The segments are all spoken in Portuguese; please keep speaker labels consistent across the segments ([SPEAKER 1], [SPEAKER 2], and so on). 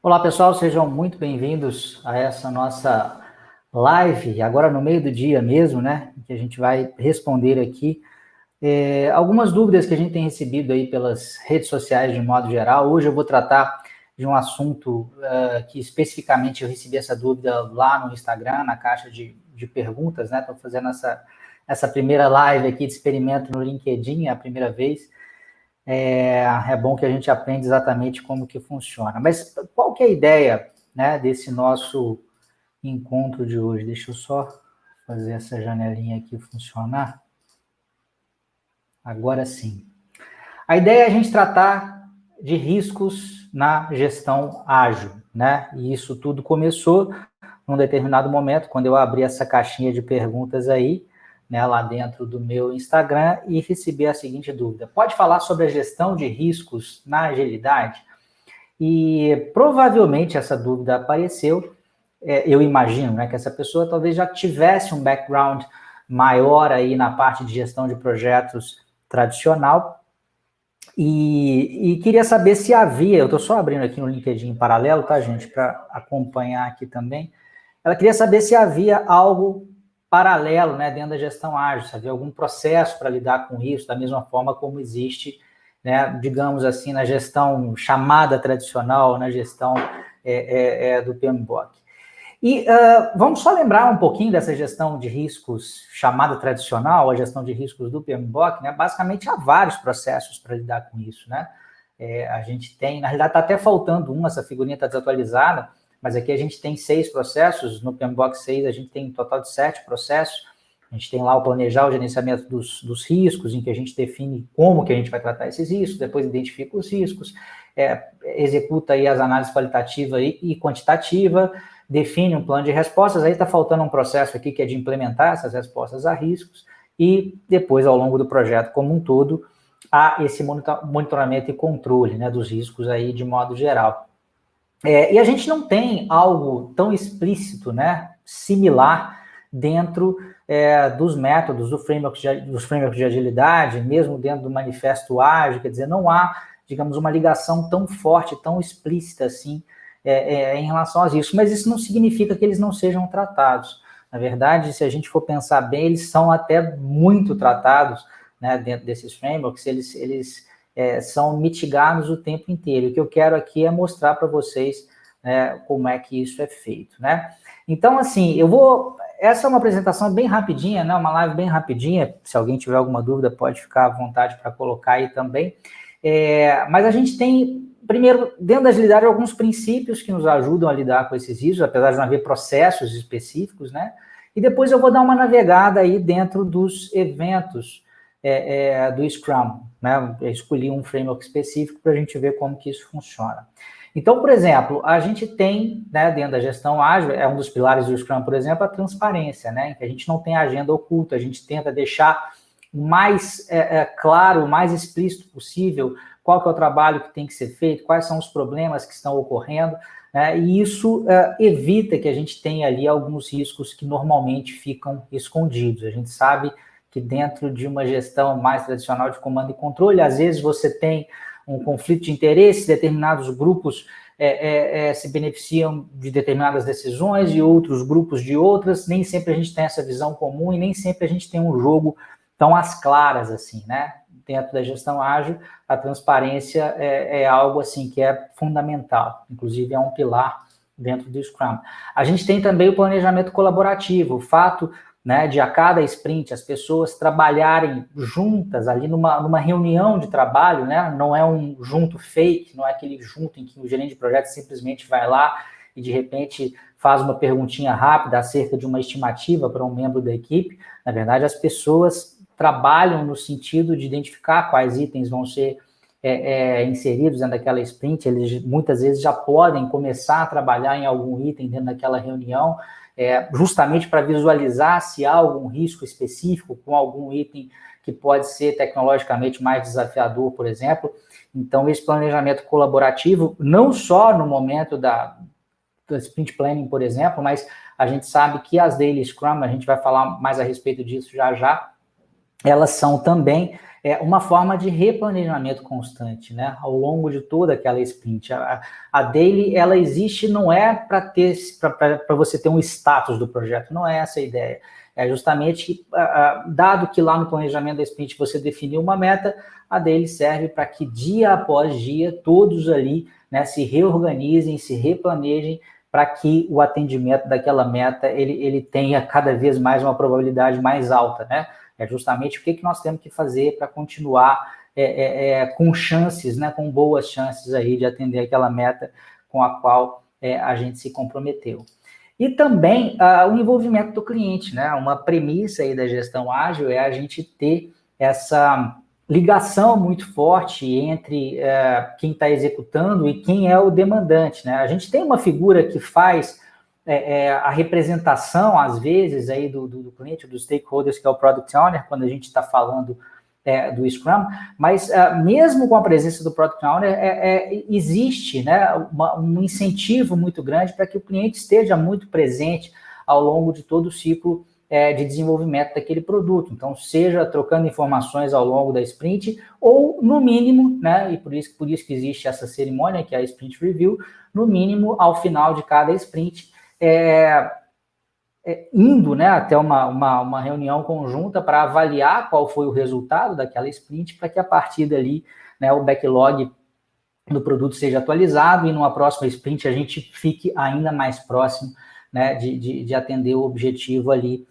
[SPEAKER 1] Olá, pessoal, sejam muito bem-vindos a essa nossa live, agora no meio do dia mesmo, né? Que a gente vai responder aqui algumas dúvidas que a gente tem recebido aí pelas redes sociais de modo geral. Hoje eu vou tratar de um assunto que especificamente eu recebi essa dúvida lá no Instagram, na caixa de perguntas, né? Estou fazendo essa primeira live aqui de experimento no LinkedIn, é a primeira vez. É bom que a gente aprenda exatamente como que funciona. Mas qual que é a ideia, né, desse nosso encontro de hoje? Deixa eu só fazer essa janelinha aqui funcionar. Agora sim. A ideia é a gente tratar de riscos na gestão ágil, né? E isso tudo começou num determinado momento, quando eu abri essa caixinha de perguntas aí, né, lá dentro do meu Instagram, e recebi a seguinte dúvida: pode falar sobre a gestão de riscos na agilidade? E provavelmente essa dúvida apareceu, eu imagino, né, que essa pessoa talvez já tivesse um background maior aí na parte de gestão de projetos tradicional, e queria saber se havia, eu estou só abrindo aqui no LinkedIn em paralelo, tá, gente, para acompanhar aqui também. Ela queria saber se havia algo paralelo, né, dentro da gestão ágil, se havia algum processo para lidar com isso, da mesma forma como existe, né, digamos assim, na gestão chamada tradicional, na gestão do PMBOK. E vamos só lembrar um pouquinho dessa gestão de riscos chamada tradicional, a gestão de riscos do PMBOK, né? Basicamente há vários processos para lidar com isso, né? A gente tem, na realidade está até faltando essa figurinha está desatualizada, mas aqui a gente tem 6 processos, no PMBOK 6 a gente tem um total de 7 processos. A gente tem lá o planejar o gerenciamento dos riscos, em que a gente define como que a gente vai tratar esses riscos, depois identifica os riscos, executa aí as análises qualitativa e quantitativa, define um plano de respostas, aí está faltando um processo aqui que é de implementar essas respostas a riscos, e depois, ao longo do projeto como um todo, há esse monitoramento e controle, né, dos riscos aí de modo geral. E a gente não tem algo tão explícito, né, similar dentro dos métodos dos frameworks de agilidade, mesmo dentro do manifesto ágil, quer dizer, não há, digamos, uma ligação tão forte, tão explícita assim, em relação a isso, mas isso não significa que eles não sejam tratados. Na verdade, se a gente for pensar bem, eles são até muito tratados, né, dentro desses frameworks, eles são mitigados o tempo inteiro. O que eu quero aqui é mostrar para vocês como é que isso é feito, né? Então, assim, essa é uma apresentação bem rapidinha, né? Uma live bem rapidinha. Se alguém tiver alguma dúvida, pode ficar à vontade para colocar aí também. Mas a gente tem, primeiro, dentro da agilidade, alguns princípios que nos ajudam a lidar com esses riscos, apesar de não haver processos específicos, né? E depois eu vou dar uma navegada aí dentro dos eventos do Scrum, né? Eu escolhi um framework específico para a gente ver como que isso funciona. Então, por exemplo, a gente tem, né, dentro da gestão ágil, um dos pilares do Scrum, por exemplo, a transparência, né? Que a gente não tem agenda oculta, a gente tenta deixar o mais claro, o mais explícito possível qual que é o trabalho que tem que ser feito, quais são os problemas que estão ocorrendo, né? E isso evita que a gente tenha ali alguns riscos que normalmente ficam escondidos. A gente sabe que dentro de uma gestão mais tradicional de comando e controle, às vezes você tem um conflito de interesse, determinados grupos se beneficiam de determinadas decisões e outros grupos de outras, nem sempre a gente tem essa visão comum e nem sempre a gente tem um jogo tão às claras assim, né? Dentro da gestão ágil, a transparência é algo assim que é fundamental, inclusive é um pilar dentro do Scrum. A gente tem também o planejamento colaborativo, o fato, né, de a cada sprint as pessoas trabalharem juntas ali numa reunião de trabalho, né, não é um junto fake, não é aquele junto em que o gerente de projeto simplesmente vai lá e de repente faz uma perguntinha rápida acerca de uma estimativa para um membro da equipe. Na verdade, as pessoas trabalham no sentido de identificar quais itens vão ser inseridos dentro daquela sprint, eles muitas vezes já podem começar a trabalhar em algum item dentro daquela reunião, justamente para visualizar se há algum risco específico com algum item que pode ser tecnologicamente mais desafiador, por exemplo. Então, esse planejamento colaborativo, não só no momento da sprint planning, por exemplo, mas a gente sabe que as daily Scrum, a gente vai falar mais a respeito disso já já, elas são também uma forma de replanejamento constante, né, ao longo de toda aquela sprint. A daily, ela existe, não é para você ter um status do projeto, não é essa a ideia. É justamente, dado que lá no planejamento da sprint você definiu uma meta, a daily serve para que dia após dia todos ali, né, se reorganizem, se replanejem para que o atendimento daquela meta ele tenha cada vez mais uma probabilidade mais alta, né? É justamente o que nós temos que fazer para continuar com chances, né, com boas chances aí de atender aquela meta com a qual a gente se comprometeu. E também o envolvimento do cliente, né? Uma premissa aí da gestão ágil é a gente ter essa ligação muito forte entre quem está executando e quem é o demandante, né? A gente tem uma figura que faz a representação, às vezes, aí do cliente, dos stakeholders, que é o Product Owner, quando a gente está falando do Scrum, mas mesmo com a presença do Product Owner, existe, né, um incentivo muito grande para que o cliente esteja muito presente ao longo de todo o ciclo de desenvolvimento daquele produto. Então, seja trocando informações ao longo da sprint, ou no mínimo, né, e por isso que existe essa cerimônia, que é a Sprint Review, no mínimo, ao final de cada sprint, indo, né, até uma reunião conjunta para avaliar qual foi o resultado daquela sprint, para que a partir dali, né, o backlog do produto seja atualizado e numa próxima sprint a gente fique ainda mais próximo, né, de atender o objetivo ali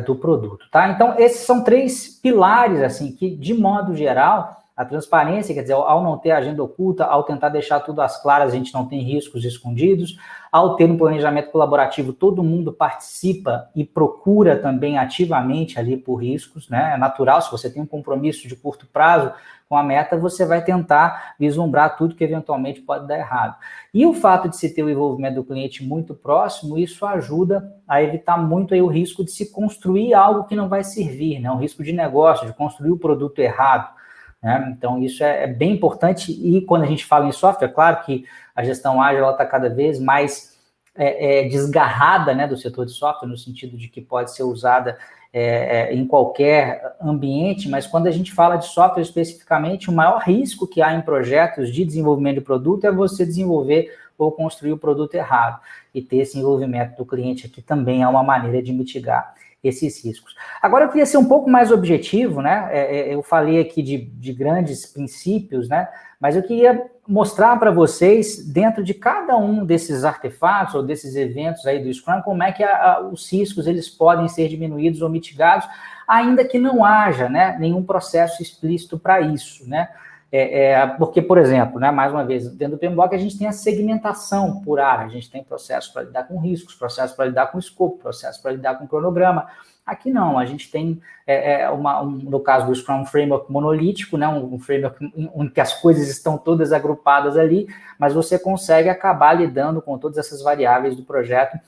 [SPEAKER 1] do produto, tá? Então, esses são 3 pilares, assim, que, de modo geral, a transparência, quer dizer, ao não ter agenda oculta, ao tentar deixar tudo às claras, a gente não tem riscos escondidos, ao ter um planejamento colaborativo, todo mundo participa e procura também ativamente ali por riscos, né? É natural, se você tem um compromisso de curto prazo com a meta, você vai tentar vislumbrar tudo que eventualmente pode dar errado. E o fato de se ter o envolvimento do cliente muito próximo, isso ajuda a evitar muito aí o risco de se construir algo que não vai servir, né? Um risco de negócio, de construir o produto errado, né? Então, isso é bem importante. E quando a gente fala em software, claro que a gestão ágil está cada vez mais desgarrada, né, do setor de software, no sentido de que pode ser usada em qualquer ambiente, mas quando a gente fala de software especificamente, o maior risco que há em projetos de desenvolvimento de produto é você desenvolver ou construir o produto errado. E ter esse envolvimento do cliente aqui também é uma maneira de mitigar esses riscos. Agora, eu queria ser um pouco mais objetivo, né? Eu falei aqui de grandes princípios, né? Mas eu queria mostrar para vocês, dentro de cada um desses artefatos ou desses eventos aí do Scrum, como é que os riscos eles podem ser diminuídos ou mitigados, ainda que não haja, né, nenhum processo explícito para isso, né? Porque, por exemplo, né, mais uma vez, dentro do PMBOK a gente tem a segmentação por área, a gente tem processos para lidar com riscos, processos para lidar com escopo, processos para lidar com cronograma. Aqui não, a gente tem, no caso do Scrum, um framework monolítico, né, um framework em que as coisas estão todas agrupadas ali, mas você consegue acabar lidando com todas essas variáveis do projeto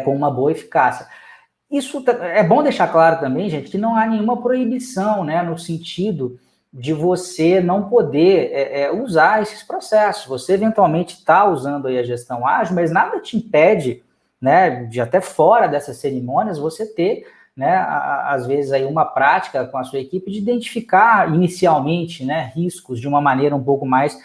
[SPEAKER 1] com uma boa eficácia. Isso é bom deixar claro também, gente, que não há nenhuma proibição, né, no sentido de você não poder usar esses processos. Você eventualmente está usando aí a gestão ágil, mas nada te impede, né, de até fora dessas cerimônias você ter, né, às vezes aí uma prática com a sua equipe de identificar inicialmente, né, riscos de uma maneira um pouco mais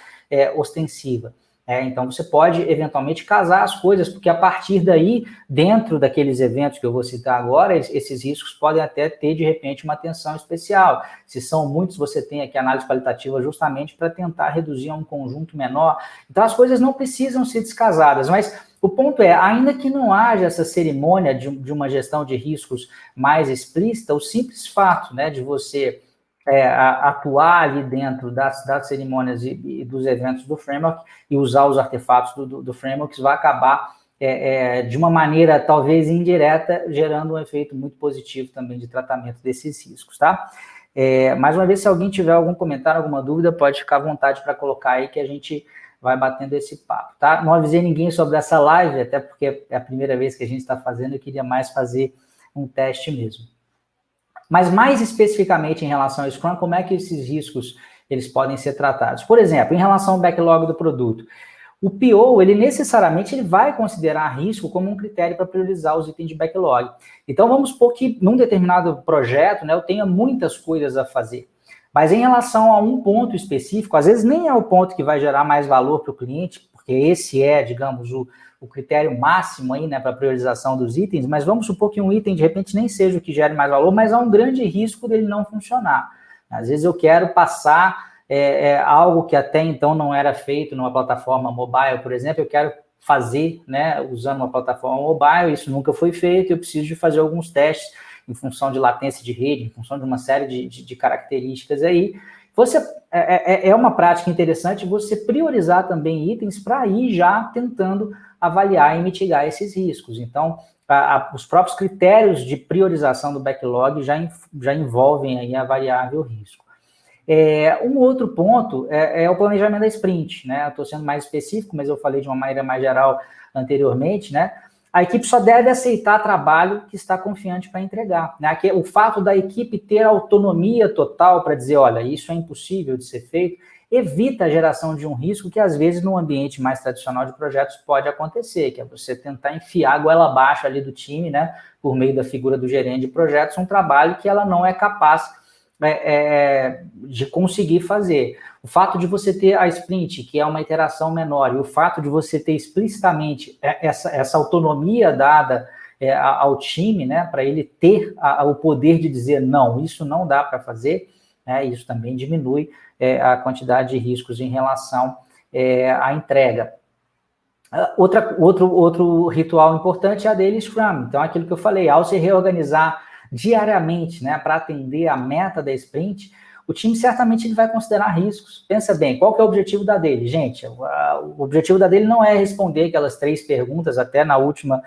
[SPEAKER 1] ostensiva. Então, você pode, eventualmente, casar as coisas, porque a partir daí, dentro daqueles eventos que eu vou citar agora, esses riscos podem até ter, de repente, uma atenção especial. Se são muitos, você tem aqui análise qualitativa justamente para tentar reduzir a um conjunto menor. Então, as coisas não precisam ser descasadas, mas o ponto é, ainda que não haja essa cerimônia de uma gestão de riscos mais explícita, o simples fato, né, de você atuar ali dentro das cerimônias e dos eventos do framework e usar os artefatos do framework vai acabar, de uma maneira talvez indireta, gerando um efeito muito positivo também de tratamento desses riscos, tá? Mais uma vez, se alguém tiver algum comentário, alguma dúvida, pode ficar à vontade para colocar aí que a gente vai batendo esse papo, tá? Não avisei ninguém sobre essa live, até porque é a primeira vez que a gente está fazendo, eu queria mais fazer um teste mesmo. Mas mais especificamente em relação ao Scrum, como é que esses riscos eles podem ser tratados? Por exemplo, em relação ao backlog do produto, O PO, ele necessariamente vai considerar risco como um critério para priorizar os itens de backlog. Então, vamos supor que num determinado projeto, né, eu tenha muitas coisas a fazer. Mas em relação a um ponto específico, às vezes nem é o ponto que vai gerar mais valor para o cliente, porque esse é, digamos, o critério máximo aí, né, para priorização dos itens, mas vamos supor que um item, de repente, nem seja o que gere mais valor, mas há um grande risco dele não funcionar. Às vezes eu quero passar algo que até então não era feito numa plataforma mobile, por exemplo, eu quero fazer, né, usando uma plataforma mobile, isso nunca foi feito, eu preciso de fazer alguns testes em função de latência de rede, em função de uma série de características aí. É uma prática interessante você priorizar também itens para ir já tentando avaliar e mitigar esses riscos. Então, os próprios critérios de priorização do backlog já envolvem aí a variável risco. Um outro ponto é o planejamento da sprint, né? Eu estou sendo mais específico, mas eu falei de uma maneira mais geral anteriormente, né? A equipe só deve aceitar trabalho que está confiante para entregar, né? O fato da equipe ter autonomia total para dizer, olha, isso é impossível de ser feito, evita a geração de um risco que, às vezes, no ambiente mais tradicional de projetos pode acontecer, que é você tentar enfiar a goela abaixo ali do time, né? Por meio da figura do gerente de projetos, um trabalho que ela não é capaz de conseguir fazer. O fato de você ter a sprint, que é uma iteração menor, e o fato de você ter explicitamente essa autonomia dada ao time, né, para ele ter o poder de dizer, não, isso não dá para fazer, né, isso também diminui a quantidade de riscos em relação à entrega. Outro ritual importante é a Daily Scrum. Então, aquilo que eu falei, ao se reorganizar diariamente, né, para atender a meta da sprint, o time certamente ele vai considerar riscos. Pensa bem, qual que é o objetivo da Daily? Gente, o objetivo da Daily não é responder aquelas 3 perguntas, até na última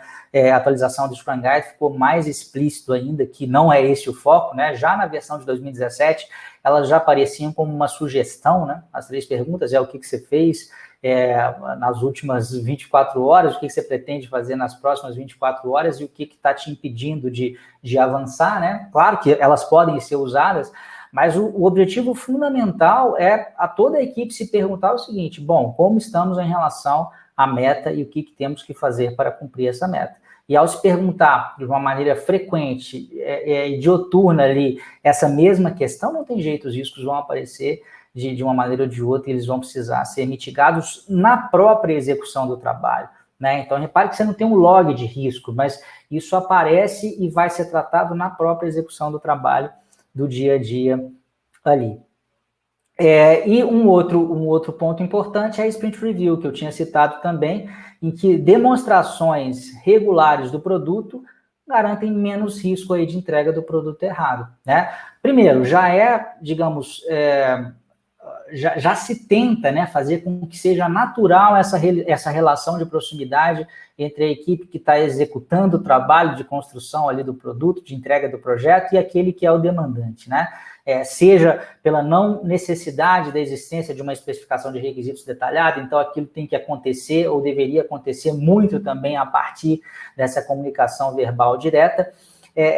[SPEAKER 1] atualização do Scrum Guide ficou mais explícito ainda que não é esse o foco, né? Já na versão de 2017, elas já apareciam como uma sugestão, né? As 3 perguntas o que você fez nas últimas 24 horas, o que você pretende fazer nas próximas 24 horas e o que está te impedindo de avançar, né? Claro que elas podem ser usadas, mas o objetivo fundamental é a toda a equipe se perguntar o seguinte, bom, como estamos em relação à meta e o que temos que fazer para cumprir essa meta? E ao se perguntar de uma maneira frequente e dioturna ali essa mesma questão, não tem jeito, os riscos vão aparecer de uma maneira ou de outra, e eles vão precisar ser mitigados na própria execução do trabalho, né? Então, repare que você não tem um log de risco, mas isso aparece e vai ser tratado na própria execução do trabalho do dia a dia ali. E um outro ponto importante é a Sprint Review, que eu tinha citado também, em que demonstrações regulares do produto garantem menos risco aí de entrega do produto errado, né? Primeiro, digamos, já se tenta, né, fazer com que seja natural essa relação de proximidade entre a equipe que está executando o trabalho de construção ali do produto, de entrega do projeto, e aquele que é o demandante, né? Seja pela não necessidade da existência de uma especificação de requisitos detalhada, então aquilo tem que acontecer, ou deveria acontecer muito também a partir dessa comunicação verbal direta.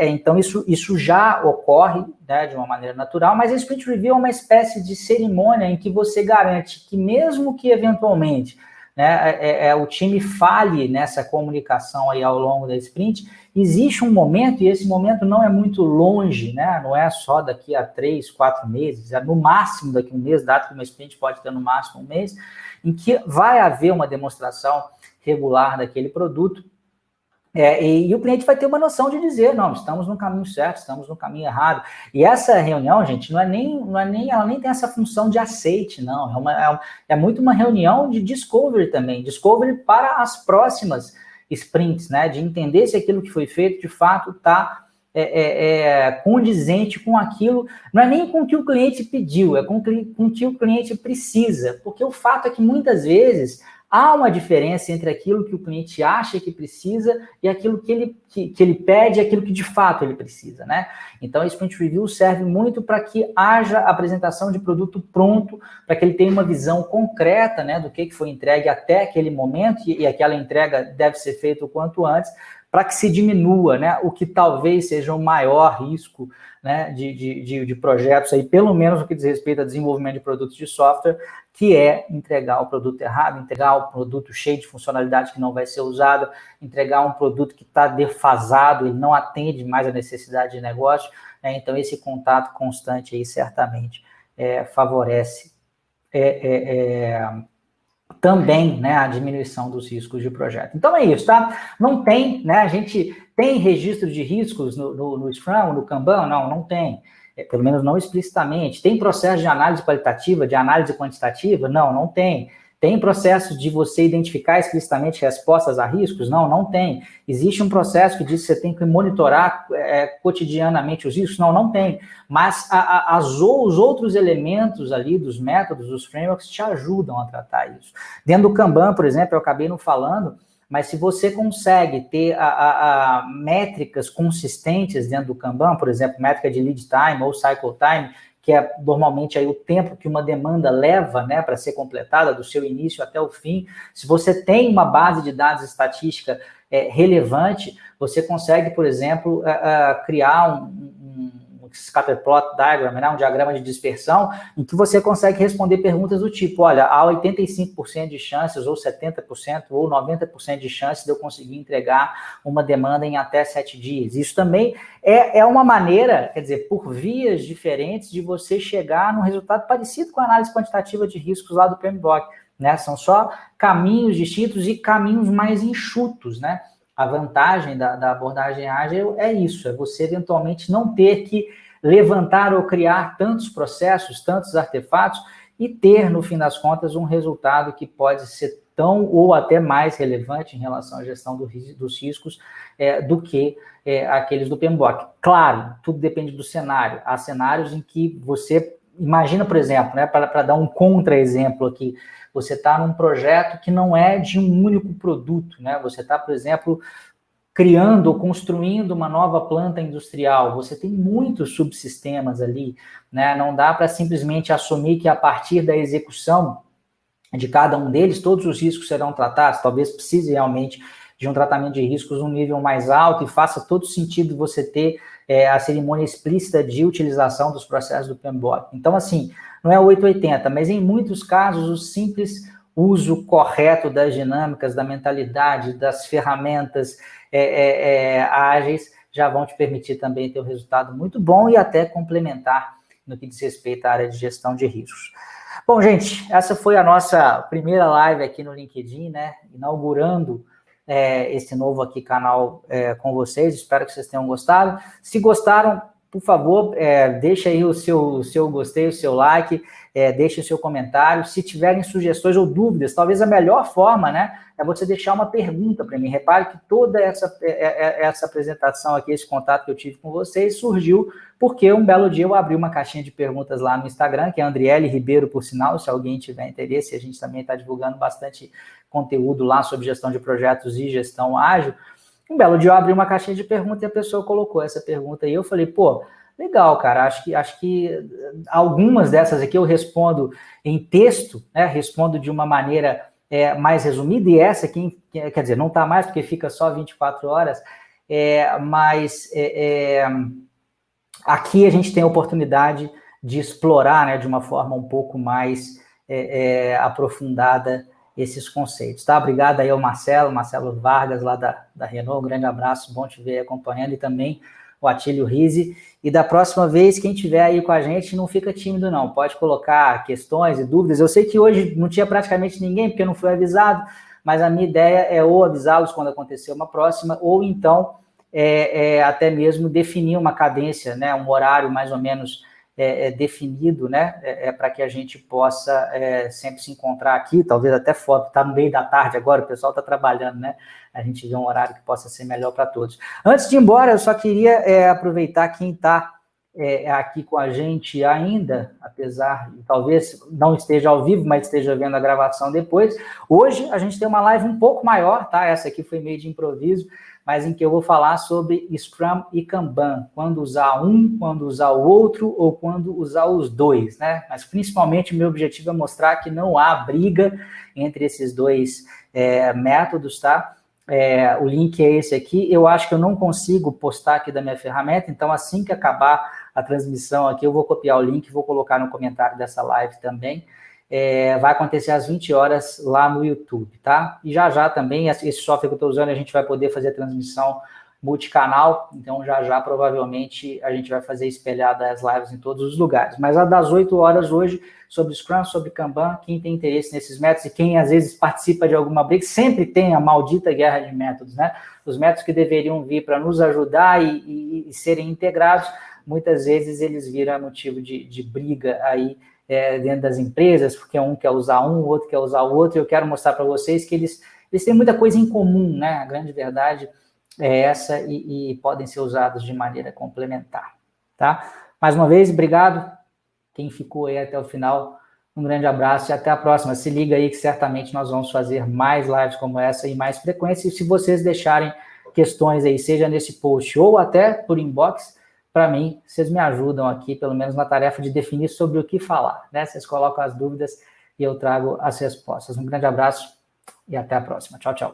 [SPEAKER 1] Então, isso já ocorre, né, de uma maneira natural, mas a Sprint Review é uma espécie de cerimônia em que você garante que, mesmo que eventualmente, né, o time falhe nessa comunicação aí ao longo da sprint, existe um momento, e esse momento não é muito longe, né, não é só daqui a 3, 4 meses, é no máximo daqui a um mês, dado que uma sprint pode ter no máximo um mês, em que vai haver uma demonstração regular daquele produto. E o cliente vai ter uma noção de dizer, não, estamos no caminho certo, estamos no caminho errado. E essa reunião, gente, ela nem tem essa função de aceite, não. É muito uma reunião de discovery também, discovery para as próximas sprints, né? De entender se aquilo que foi feito, de fato, está condizente com aquilo, não é nem com o que o cliente pediu, é com o que o cliente precisa. Porque o fato é que, muitas vezes, há uma diferença entre aquilo que o cliente acha que precisa e aquilo que ele pede e aquilo que de fato ele precisa, né? Então, a Sprint Review serve muito para que haja apresentação de produto pronto, para que ele tenha uma visão concreta, né, do que foi entregue até aquele momento, e aquela entrega deve ser feita o quanto antes, para que se diminua, né, o que talvez seja o maior risco, né, de projetos, aí, pelo menos no que diz respeito ao desenvolvimento de produtos de software, que é entregar o produto errado, entregar o produto cheio de funcionalidade que não vai ser usado, entregar um produto que está defasado, ele não atende mais a necessidade de negócio, né? Então esse contato constante aí certamente favorece também, né, a diminuição dos riscos de projeto. Então é isso, tá? Não tem, né, a gente tem registro de riscos no Scrum, no Kanban? Não tem. Pelo menos não explicitamente. Tem processo de análise qualitativa, de análise quantitativa? Não tem. Tem processo de você identificar explicitamente respostas a riscos? Não tem. Existe um processo que diz que você tem que monitorar cotidianamente os riscos? Não tem. Mas os outros elementos ali dos métodos, dos frameworks, te ajudam a tratar isso. Dentro do Kanban, por exemplo, eu acabei não falando, mas se você consegue ter métricas consistentes dentro do Kanban, por exemplo, métrica de lead time ou cycle time, que é normalmente aí o tempo que uma demanda leva, né, para ser completada, do seu início até o fim. Se você tem uma base de dados estatística relevante, você consegue, por exemplo, criar um scatterplot diagram, né, um diagrama de dispersão, em que você consegue responder perguntas do tipo, olha, há 85% de chances, ou 70%, ou 90% de chances de eu conseguir entregar uma demanda em até 7 dias. Isso também é uma maneira, quer dizer, por vias diferentes, de você chegar num resultado parecido com a análise quantitativa de riscos lá do PMBOK, né? São só caminhos distintos e caminhos mais enxutos, né? A vantagem da abordagem ágil é isso, é você eventualmente não ter que levantar ou criar tantos processos, tantos artefatos e ter, no fim das contas, um resultado que pode ser tão ou até mais relevante em relação à gestão dos riscos do que aqueles do PMBOK. Claro, tudo depende do cenário. Há cenários em que você imagina, por exemplo, né, para dar um contra-exemplo aqui, você está num projeto que não é de um único produto, né? Você está, por exemplo, criando ou construindo uma nova planta industrial, você tem muitos subsistemas ali, né? Não dá para simplesmente assumir que a partir da execução de cada um deles, todos os riscos serão tratados, talvez precise realmente de um tratamento de riscos um nível mais alto e faça todo sentido você ter a cerimônia explícita de utilização dos processos do PMBOK. Então, assim, não é 880, mas em muitos casos o simples uso correto das dinâmicas, da mentalidade, das ferramentas ágeis já vão te permitir também ter um resultado muito bom e até complementar no que diz respeito à área de gestão de riscos. Bom, gente, essa foi a nossa primeira live aqui no LinkedIn, né? Inaugurando esse novo aqui canal com vocês. Espero que vocês tenham gostado. Se gostaram, por favor, deixa aí o seu gostei, o seu like, deixe o seu comentário. Se tiverem sugestões ou dúvidas, talvez a melhor forma, né, é você deixar uma pergunta para mim. Repare que toda essa apresentação aqui, esse contato que eu tive com vocês, surgiu porque um belo dia eu abri uma caixinha de perguntas lá no Instagram, que é Andriele Ribeiro, por sinal, se alguém tiver interesse, a gente também está divulgando bastante conteúdo lá sobre gestão de projetos e gestão ágil. Um belo dia eu abri uma caixinha de perguntas e a pessoa colocou essa pergunta e eu falei, pô, legal, cara, acho que algumas dessas aqui eu respondo em texto, né, respondo de uma maneira mais resumida, e essa aqui, quer dizer, não está mais porque fica só 24 horas, mas aqui a gente tem a oportunidade de explorar, né, de uma forma um pouco mais aprofundada esses conceitos, tá? Obrigado aí ao Marcelo Vargas, lá da Renault, um grande abraço, bom te ver acompanhando, e também o Atílio Rizzi, e da próxima vez, quem estiver aí com a gente, não fica tímido não, pode colocar questões e dúvidas. Eu sei que hoje não tinha praticamente ninguém, porque não foi avisado, mas a minha ideia é ou avisá-los quando acontecer uma próxima, ou então até mesmo definir uma cadência, né, um horário mais ou menos definido, né, para que a gente possa sempre se encontrar aqui, talvez até fora, está no meio da tarde agora, o pessoal está trabalhando, né, a gente vê um horário que possa ser melhor para todos. Antes de ir embora, eu só queria aproveitar quem está aqui com a gente ainda, apesar de talvez não esteja ao vivo, mas esteja vendo a gravação depois. Hoje a gente tem uma live um pouco maior, tá? Essa aqui foi meio de improviso, mas em que eu vou falar sobre Scrum e Kanban, quando usar um, quando usar o outro, ou quando usar os dois, né? Mas principalmente o meu objetivo é mostrar que não há briga entre esses dois métodos, tá? o link é esse aqui. Eu acho que eu não consigo postar aqui da minha ferramenta, então assim que acabar a transmissão aqui, eu vou copiar o link e vou colocar no comentário dessa live também. Vai acontecer às 20 horas lá no YouTube, tá? E já também, esse software que eu estou usando, a gente vai poder fazer a transmissão multicanal, então já provavelmente a gente vai fazer espelhada as lives em todos os lugares. Mas a das 8 horas hoje, sobre Scrum, sobre Kanban, quem tem interesse nesses métodos e quem às vezes participa de alguma briga, sempre tem a maldita guerra de métodos, né? Os métodos que deveriam vir para nos ajudar e serem integrados, muitas vezes eles viram motivo de briga aí dentro das empresas, porque um quer usar um, o outro quer usar o outro, e eu quero mostrar para vocês que eles têm muita coisa em comum, né? A grande verdade é essa e podem ser usados de maneira complementar, tá? Mais uma vez, obrigado. Quem ficou aí até o final, um grande abraço e até a próxima. Se liga aí que certamente nós vamos fazer mais lives como essa e mais frequência. E se vocês deixarem questões aí, seja nesse post ou até por inbox, para mim, vocês me ajudam aqui, pelo menos na tarefa de definir sobre o que falar, né? Vocês colocam as dúvidas e eu trago as respostas. Um grande abraço e até a próxima. Tchau, tchau.